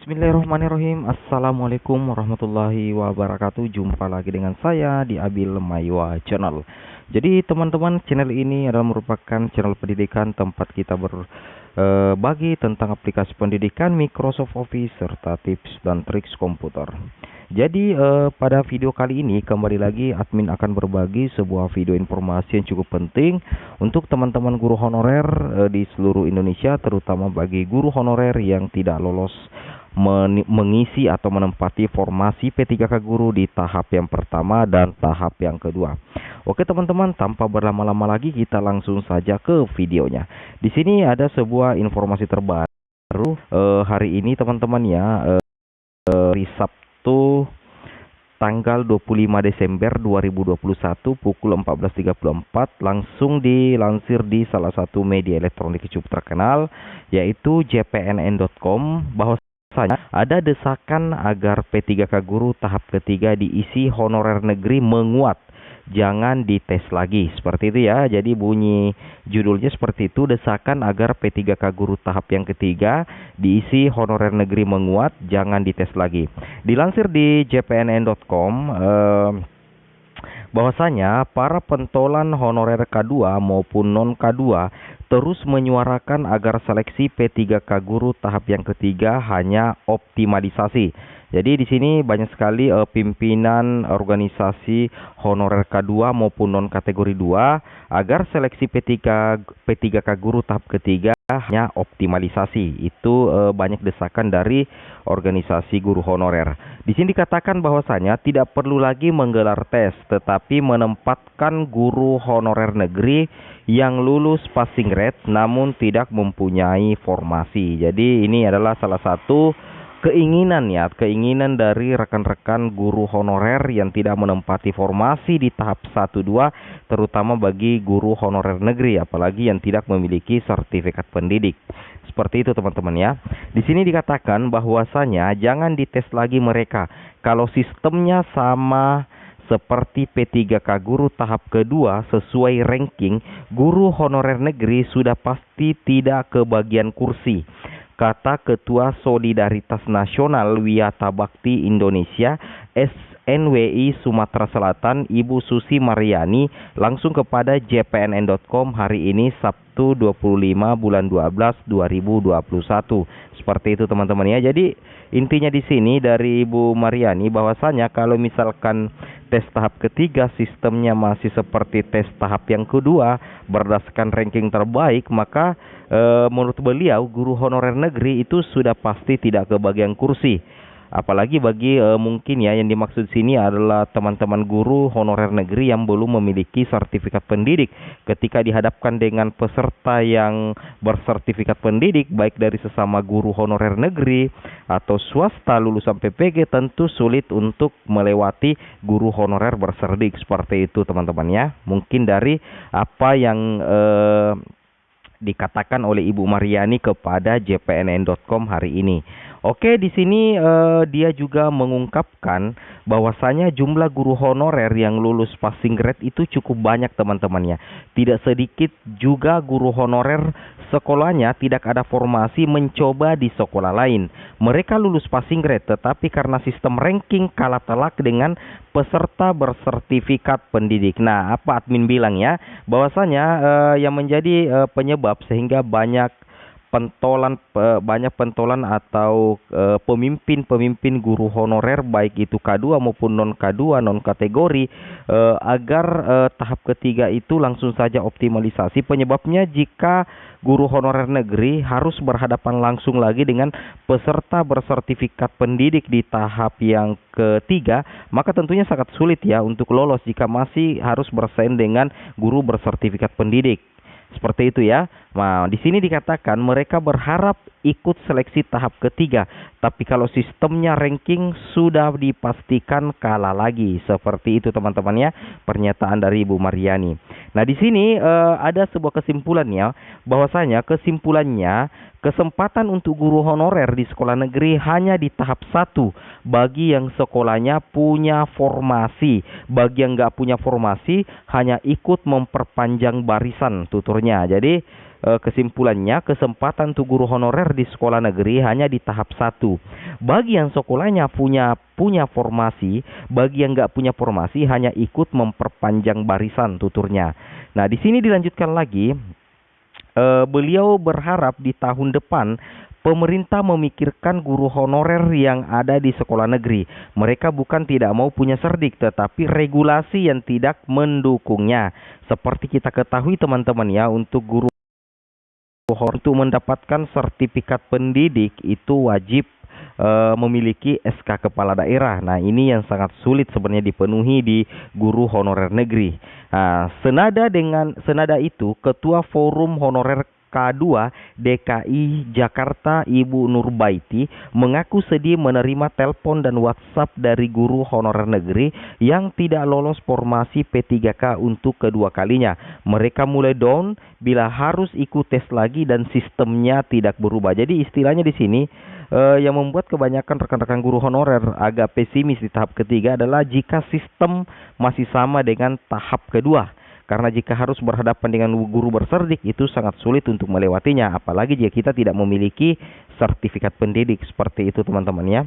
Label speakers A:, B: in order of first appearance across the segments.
A: Bismillahirrahmanirrahim. Assalamualaikum warahmatullahi wabarakatuh. Jumpa lagi dengan saya di Abil Maywa Channel. Jadi teman-teman, channel ini adalah merupakan channel pendidikan tempat kita berbagi tentang aplikasi pendidikan Microsoft Office serta tips dan triks komputer. Jadi pada video kali ini kembali lagi admin akan berbagi sebuah video informasi yang cukup penting untuk teman-teman guru honorer di seluruh Indonesia, terutama bagi guru honorer yang tidak lolos mengisi atau menempati formasi P3K guru di tahap yang pertama dan tahap yang kedua. Oke teman-teman, tanpa berlama-lama lagi kita langsung saja ke videonya. Di sini ada sebuah informasi terbaru hari ini teman-teman ya, hari Sabtu tanggal 25 Desember 2021 pukul 14.34 langsung dilansir di salah satu media elektronik cukup terkenal yaitu jpnn.com bahwa ada desakan agar P3K guru tahap ketiga diisi honorer negeri menguat. Jangan dites lagi. Seperti itu ya. Jadi bunyi judulnya seperti itu, desakan agar P3K guru tahap yang ketiga diisi honorer negeri menguat, jangan dites lagi. Dilansir di jpnn.com bahwasanya para pentolan honorer K2 maupun non K2 terus menyuarakan agar seleksi P3K guru tahap yang ketiga hanya optimalisasi. Jadi di sini banyak sekali pimpinan organisasi honorer K2 maupun non kategori 2 agar seleksi P3K guru tahap ketiga hanya optimalisasi. Itu banyak desakan dari organisasi guru honorer. Di sini dikatakan bahwasanya tidak perlu lagi menggelar tes, tetapi menempatkan guru honorer negeri yang lulus passing grade namun tidak mempunyai formasi. Jadi ini adalah salah satu keinginan dari rekan-rekan guru honorer yang tidak menempati formasi di tahap 1-2, terutama bagi guru honorer negeri, apalagi yang tidak memiliki sertifikat pendidik. Seperti itu teman-teman ya. Di sini dikatakan bahwasanya jangan dites lagi mereka kalau sistemnya sama seperti P3K guru tahap kedua sesuai ranking. Guru honorer negeri sudah pasti tidak kebagian kursi, kata Ketua Solidaritas Nasional Wiyata Bakti Indonesia SNWI Sumatera Selatan Ibu Susi Mariani langsung kepada jpnn.com hari ini Sabtu 25 bulan 12 2021. Seperti itu teman-teman ya. Jadi intinya di sini dari Ibu Mariani bahwasanya kalau misalkan tes tahap ketiga sistemnya masih seperti tes tahap yang kedua berdasarkan ranking terbaik, maka menurut beliau guru honorer negeri itu sudah pasti tidak kebagian kursi. Apalagi bagi mungkin ya yang dimaksud sini adalah teman-teman guru honorer negeri yang belum memiliki sertifikat pendidik. Ketika dihadapkan dengan peserta yang bersertifikat pendidik baik dari sesama guru honorer negeri atau swasta lulusan PPG, tentu sulit untuk melewati guru honorer berserdik. Seperti itu teman-teman ya. Mungkin dari apa yang dikatakan oleh Ibu Mariani kepada jpnn.com hari ini. Oke, di sini dia juga mengungkapkan bahwasanya jumlah guru honorer yang lulus passing grade itu cukup banyak teman-temannya. Tidak sedikit juga guru honorer sekolahnya tidak ada formasi mencoba di sekolah lain. Mereka lulus passing grade tetapi karena sistem ranking kalah telak dengan peserta bersertifikat pendidik. Nah, apa admin bilang ya, bahwasanya yang menjadi penyebab sehingga banyak pentolan atau pemimpin guru honorer baik itu K2 maupun non K2 non kategori agar tahap ketiga itu langsung saja optimalisasi. Penyebabnya jika guru honorer negeri harus berhadapan langsung lagi dengan peserta bersertifikat pendidik di tahap yang ketiga, maka tentunya sangat sulit ya untuk lolos jika masih harus bersaing dengan guru bersertifikat pendidik. Seperti itu ya. Nah, di sini dikatakan mereka berharap ikut seleksi tahap ketiga, tapi kalau sistemnya ranking sudah dipastikan kalah lagi. Seperti itu teman-teman ya, pernyataan dari Ibu Mariani. Nah, di sini ada sebuah kesimpulannya, bahwasanya kesimpulannya kesempatan untuk guru honorer di sekolah negeri hanya di tahap 1 bagi yang sekolahnya punya formasi. Bagi yang nggak punya formasi hanya ikut memperpanjang barisan tuturnya. Jadi kesimpulannya kesempatan untuk guru honorer di sekolah negeri hanya di tahap 1. Bagi yang sekolahnya punya formasi, bagi yang nggak punya formasi hanya ikut memperpanjang barisan tuturnya. Nah, di sini dilanjutkan lagi. Beliau berharap di tahun depan pemerintah memikirkan guru honorer yang ada di sekolah negeri. Mereka bukan tidak mau punya serdik, tetapi regulasi yang tidak mendukungnya. Seperti kita ketahui teman-teman ya, untuk guru untuk mendapatkan sertifikat pendidik itu wajib memiliki SK kepala daerah. Nah, ini yang sangat sulit sebenarnya dipenuhi di guru honorer negeri. Nah, senada itu, Ketua Forum Honorer K2 DKI Jakarta Ibu Nurbaiti mengaku sedih menerima telepon dan WhatsApp dari guru honorer negeri yang tidak lolos formasi P3K untuk kedua kalinya. Mereka mulai down bila harus ikut tes lagi dan sistemnya tidak berubah. Jadi istilahnya di sini yang membuat kebanyakan rekan-rekan guru honorer agak pesimis di tahap ketiga adalah jika sistem masih sama dengan tahap kedua. Karena jika harus berhadapan dengan guru berserdik itu sangat sulit untuk melewatinya, apalagi jika kita tidak memiliki sertifikat pendidik seperti itu teman-teman ya.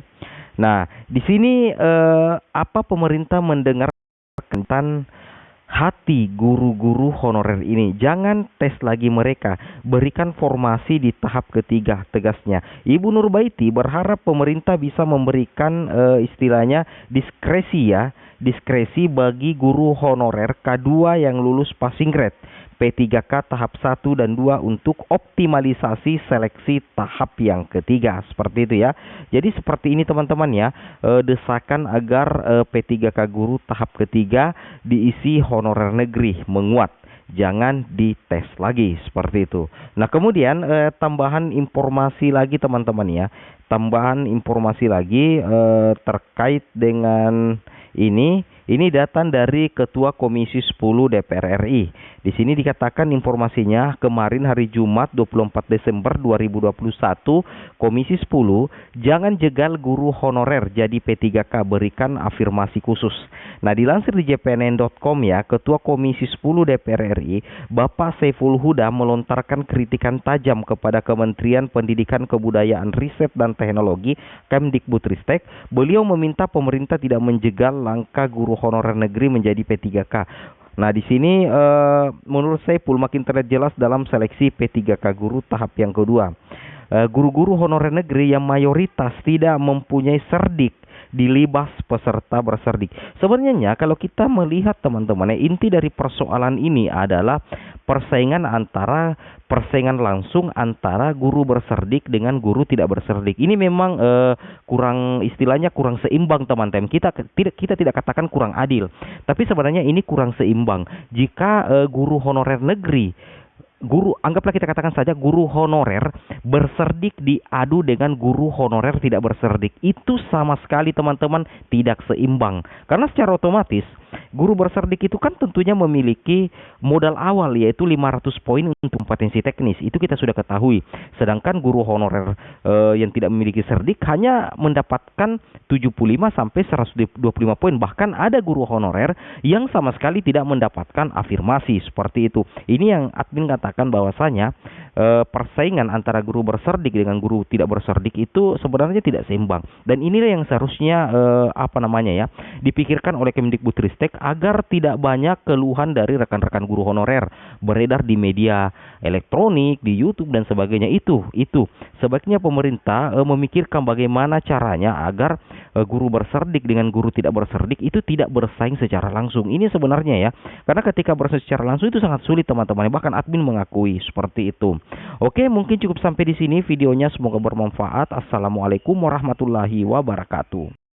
A: Nah, di sini apa pemerintah mendengar tentang hati guru-guru honorer ini? Jangan tes lagi mereka, berikan formasi di tahap ketiga, tegasnya. Ibu Nurbaiti berharap pemerintah bisa memberikan istilahnya diskresi bagi guru honorer K2 yang lulus passing grade P3K tahap 1 dan 2 untuk optimalisasi seleksi tahap yang ketiga. Seperti itu ya. Jadi seperti ini teman-teman ya, desakan agar P3K guru tahap ketiga diisi honorer negeri menguat. Jangan dites lagi seperti itu. Nah, kemudian tambahan informasi lagi teman-teman ya. Tambahan informasi lagi terkait dengan ini datang dari Ketua Komisi 10 DPR RI. Di sini dikatakan informasinya kemarin hari Jumat 24 Desember 2021, Komisi 10 jangan jegal guru honorer jadi P3K, berikan afirmasi khusus. Nah, dilansir di jpnn.com ya, Ketua Komisi 10 DPR RI Bapak Saiful Huda melontarkan kritikan tajam kepada Kementerian Pendidikan Kebudayaan Riset dan Teknologi Kemdikbudristek. Beliau meminta pemerintah tidak menjegal langkah guru honorer negeri menjadi P3K. Nah, di sini menurut Saiful makin terlihat jelas dalam seleksi P3K guru tahap yang kedua. Guru-guru honorer negeri yang mayoritas tidak mempunyai serdik dilibas peserta berserdik. Sebenarnya kalau kita melihat teman-teman, inti dari persoalan ini adalah persaingan langsung antara guru berserdik dengan guru tidak berserdik. Ini memang kurang seimbang teman-teman. Kita tidak katakan kurang adil, tapi sebenarnya ini kurang seimbang. Jika guru honorer negeri, anggaplah kita katakan saja guru honorer berserdik diadu dengan guru honorer tidak berserdik, itu sama sekali teman-teman tidak seimbang. Karena secara otomatis guru berserdik itu kan tentunya memiliki modal awal yaitu 500 poin untuk kompetensi teknis. Itu kita sudah ketahui. Sedangkan guru honorer yang tidak memiliki serdik hanya mendapatkan 75 sampai 125 poin. Bahkan ada guru honorer yang sama sekali tidak mendapatkan afirmasi seperti itu. Ini yang admin katakan bahwasanya persaingan antara guru berserdik dengan guru tidak berserdik itu sebenarnya tidak seimbang. Dan inilah yang seharusnya dipikirkan oleh Kemdikbudristek agar tidak banyak keluhan dari rekan-rekan guru honorer beredar di media elektronik, di YouTube dan sebagainya. Itu sebaiknya pemerintah memikirkan bagaimana caranya agar guru berserdik dengan guru tidak berserdik itu tidak bersaing secara langsung. Ini sebenarnya ya, karena ketika bersaing secara langsung itu sangat sulit teman-teman. Bahkan admin mengakui seperti itu. Oke, mungkin cukup sampai di sini videonya. Semoga bermanfaat. Assalamualaikum warahmatullahi wabarakatuh.